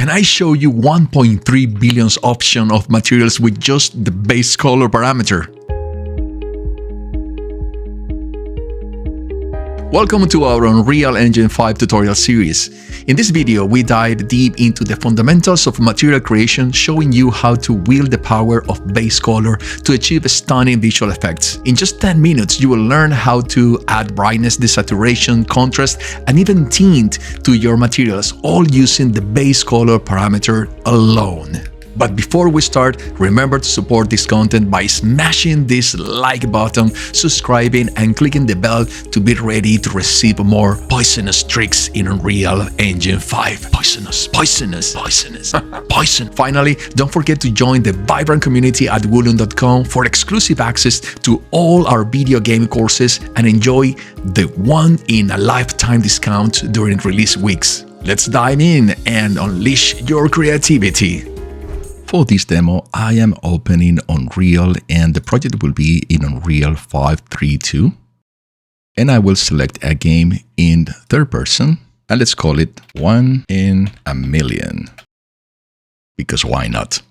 Can I show you 1.3 billion options of materials with just the base color parameter? Welcome to our Unreal Engine 5 tutorial series. In this video, we dive deep into the fundamentals of material creation, showing you how to wield the power of base color to achieve stunning visual effects. In just 10 minutes, you will learn how to add brightness, desaturation, contrast, and even tint to your materials, all using the base color parameter alone. But before we start, remember to support this content by smashing this like button, subscribing, and clicking the bell to be ready to receive more poisonous tricks in Unreal Engine 5. Poisonous. Finally, don't forget to join the vibrant community at woolun.com for exclusive access to all our video game courses and enjoy the one-in-a-lifetime discount during release weeks. Let's dive in and unleash your creativity. For this demo, I am opening Unreal and the project will be in Unreal 5.3.2. And I will select a game in third person and let's call it 1 in a million. Because why not?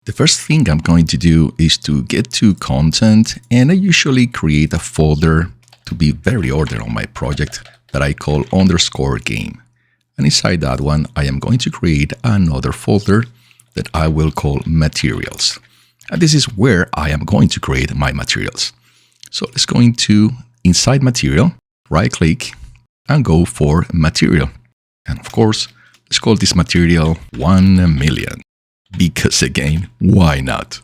The first thing I'm going to do is to get to content, and I usually create a folder to be very ordered on my project that I call _game. And inside that one, I am going to create another folder that I will call materials. And this is where I am going to create my materials. So let's go into inside material, right click and go for material. And of course, let's call this material 1 million because again, why not?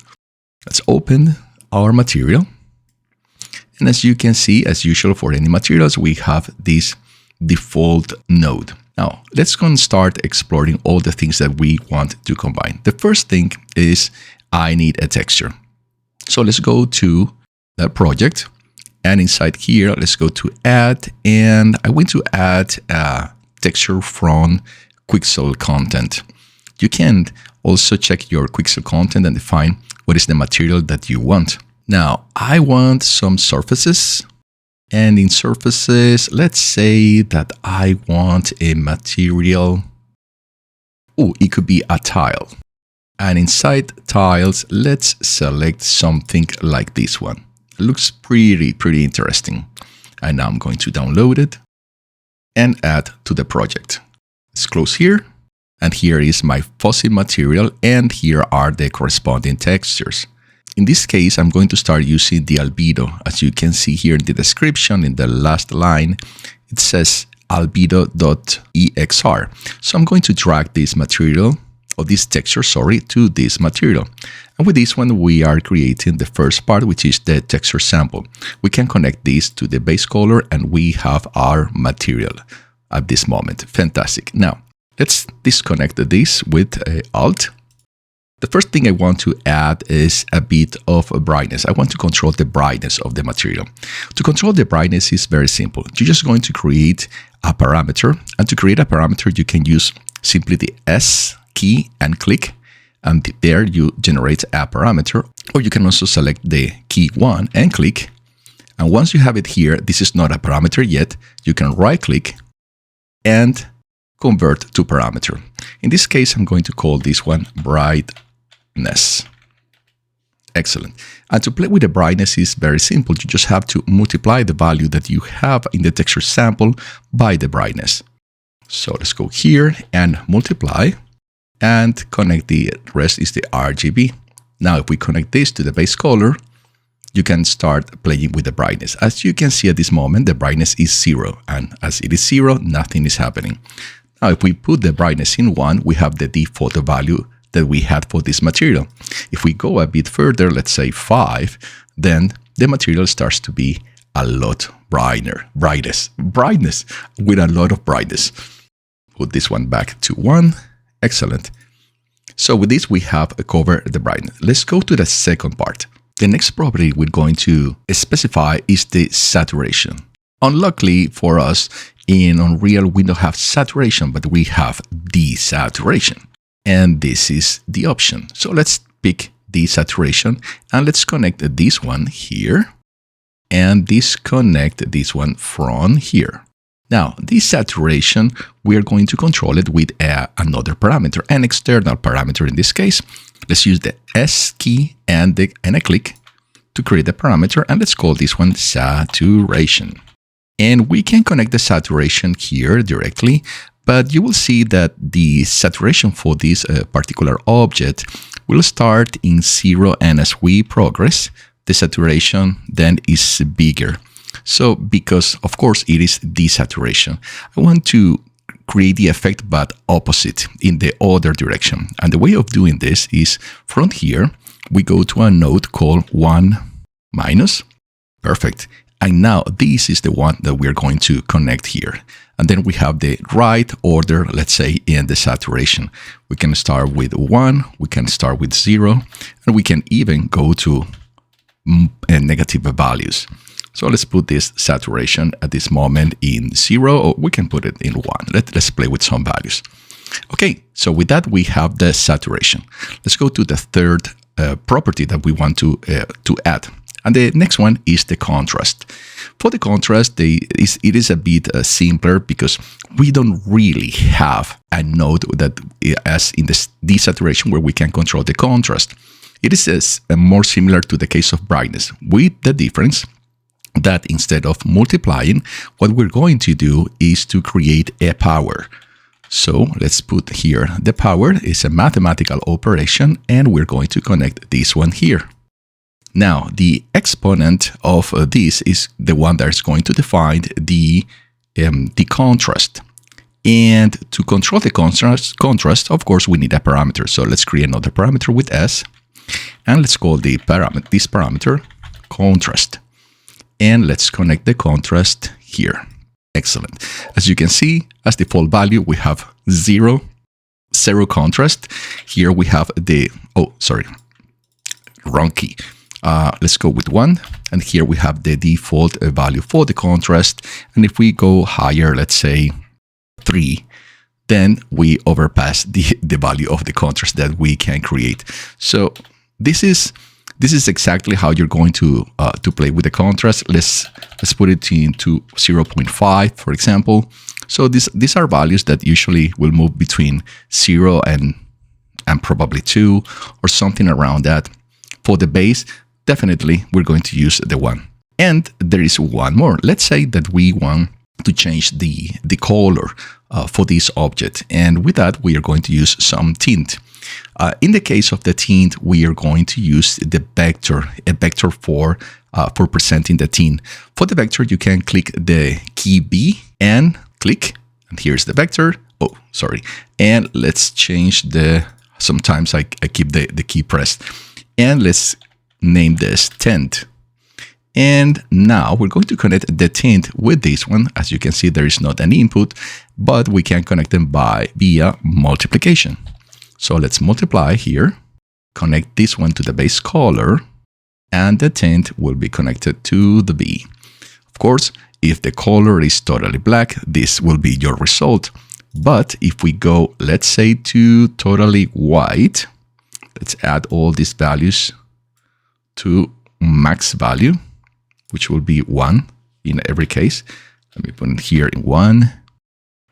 Let's open our material. And as you can see, as usual for any materials, we have this default node. Now, let's go and start exploring all the things that we want to combine. The first thing is I need a texture. So let's go to the project and inside here, let's go to add, and I want to add a texture from Quixel content. You can also check your Quixel content and define what is the material that you want. Now, I want some surfaces. And in surfaces, let's say that I want a material. Oh, it could be a tile. And inside tiles, let's select something like this one. It looks pretty interesting. And now I'm going to download it and add to the project. Let's close here. And here is my fuzzy material. And here are the corresponding textures. In this case, I'm going to start using the albedo. As you can see here in the description, in the last line, it says albedo.exr. So I'm going to drag this material, or this texture, sorry, to this material. And with this one, we are creating the first part, which is the texture sample. We can connect this to the base color and we have our material at this moment. Fantastic. Now, let's disconnect this with Alt. The first thing I want to add is a bit of brightness. I want to control the brightness of the material. To control the brightness is very simple. You're just going to create a parameter. And to create a parameter, you can use simply the S key and click. And there you generate a parameter. Or you can also select the key 1 and click. And once you have it here, this is not a parameter yet. You can right click and convert to parameter. In this case, I'm going to call this one brightness. Excellent. And to play with the brightness is very simple. You just have to multiply the value that you have in the texture sample by the brightness. So let's go here and multiply and connect the rest is the RGB. Now, if we connect this to the base color, you can start playing with the brightness. As you can see at this moment, the brightness is 0. And as it is 0, nothing is happening. Now, if we put the brightness in 1, we have the default value that we had for this material. If we go a bit further, let's say 5, then the material starts to be a lot brighter. Brightness with a lot of brightness. Put this one back to 1. Excellent. So with this, we have covered the brightness. Let's go to the second part. The next property we're going to specify is the saturation. Unluckily for us, in Unreal, we don't have saturation, but we have desaturation. And this is the option. So let's pick desaturation and let's connect this one here and disconnect this one from here. Now, this saturation, we are going to control it with another parameter, an external parameter in this case. Let's use the S key and a click to create a parameter, and let's call this one saturation. And we can connect the saturation here directly, but you will see that the saturation for this particular object will start in 0, and as we progress, the saturation then is bigger. So because, of course, it is desaturation, I want to create the effect but opposite, in the other direction. And the way of doing this is from here, we go to a node called 1 minus. Perfect. And now this is the one that we're going to connect here. And then we have the right order, let's say, in the saturation. We can start with 1, we can start with 0, and we can even go to negative values. So let's put this saturation at this moment in 0, or we can put it in 1. Let's play with some values. Okay, so with that, we have the saturation. Let's go to the third property that we want to add. And the next one is the contrast. For the contrast, it is a bit simpler because we don't really have a node that, as in this desaturation, where we can control the contrast. It is more similar to the case of brightness, with the difference that instead of multiplying, what we're going to do is to create a power. So let's put here the power is a mathematical operation, and we're going to connect this one here. Now, the exponent of this is the one that is going to define the contrast. And to control the contrast, of course, we need a parameter. So let's create another parameter with S, and let's call this parameter contrast. And let's connect the contrast here. Excellent. As you can see, as default value, we have 0 contrast. Here we have the, wrong key. Let's go with 1. And here we have the default value for the contrast. And if we go higher, let's say 3, then we overpass the value of the contrast that we can create. So this is exactly how you're going to play with the contrast. Let's put it into 0.5, for example. So these are values that usually will move between 0 and probably 2 or something around that. For the base, definitely we're going to use the 1. And there is one more. Let's say that we want to change the color for this object. And with that, we are going to use some tint. In the case of the tint, we are going to use a vector for presenting the tint. For the vector, you can click the key B and click, and here's the vector. And let's change sometimes I keep the key pressed. And let's name this tint. And now we're going to connect the tint with this one. As you can see, there is not an input, but we can connect them via multiplication. So let's multiply here, connect this one to the base color, and the tint will be connected to the B. Of course, if the color is totally black, this will be your result. But if we go, let's say, to totally white, let's add all these values to max value, which will be 1 in every case. Let me put it here in 1,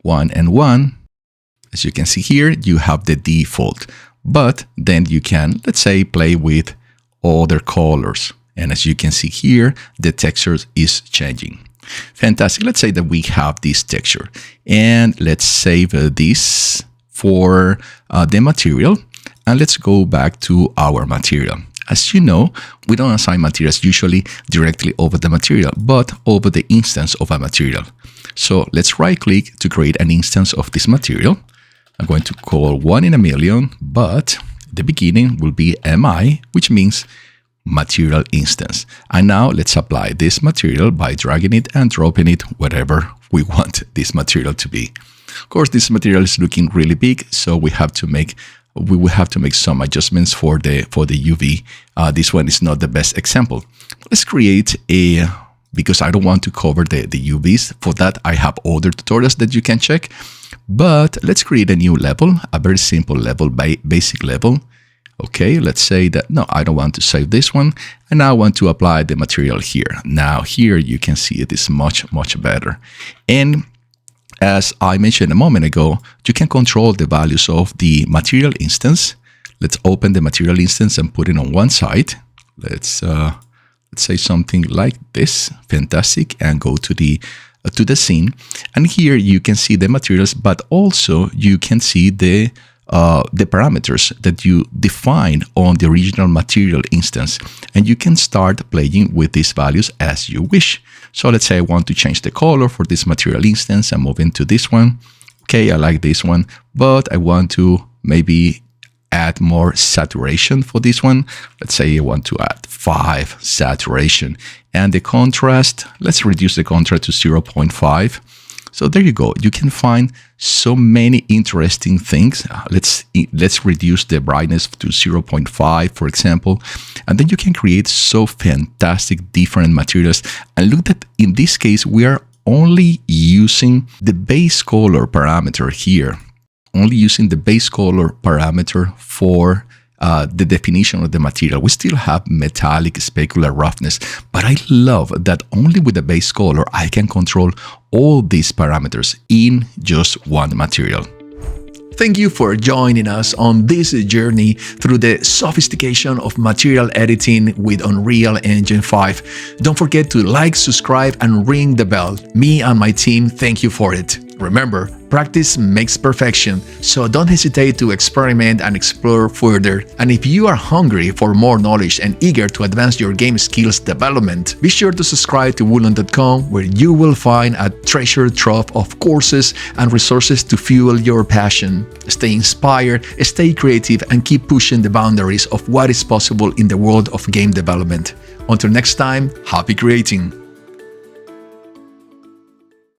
1, and 1. As you can see here, you have the default, but then you can, let's say, play with other colors. And as you can see here, the texture is changing. Fantastic. Let's say that we have this texture, and let's save this for the material, and let's go back to our material. As you know, we don't assign materials usually directly over the material, but over the instance of a material. So let's right click to create an instance of this material. I'm going to call 1 in a million, but the beginning will be MI, which means material instance. And now let's apply this material by dragging it and dropping it wherever we want this material to be. Of course, this material is looking really big, so we will have to make some adjustments for the UV. This one is not the best example. Let's create because I don't want to cover the UVs. For that, I have other tutorials that you can check. But let's create a new level, a very simple level, basic level. Okay, let's say that, no, I don't want to save this one. And now I want to apply the material here. Now here you can see it is much, much better. And as I mentioned a moment ago, you can control the values of the material instance. Let's open the material instance and put it on one side. Let's say something like this, fantastic, and go to the scene. And here you can see the materials, but also you can see the parameters that you defined on the original material instance, and you can start playing with these values as you wish. So let's say I want to change the color for this material instance and move into this one. Okay, I like this one, but I want to maybe add more saturation for this one. Let's say I want to add 5 saturation, and the contrast, let's reduce the contrast to 0.5. So there you go. You can find so many interesting things. Let's reduce the brightness to 0.5, for example, and then you can create so fantastic different materials. And look that in this case, we are only using the base color parameter here, only using the base color parameter for the definition of the material. We still have metallic specular roughness, but I love that only with the base color I can control all these parameters in just one material. Thank you for joining us on this journey through the sophistication of material editing with Unreal Engine 5. Don't forget to like, subscribe, and ring the bell. Me and my team thank you for it. Remember, practice makes perfection, so don't hesitate to experiment and explore further. And if you are hungry for more knowledge and eager to advance your game skills development, be sure to subscribe to Woodland.com, where you will find a treasure trove of courses and resources to fuel your passion. Stay inspired, stay creative, and keep pushing the boundaries of what is possible in the world of game development. Until next time, happy creating!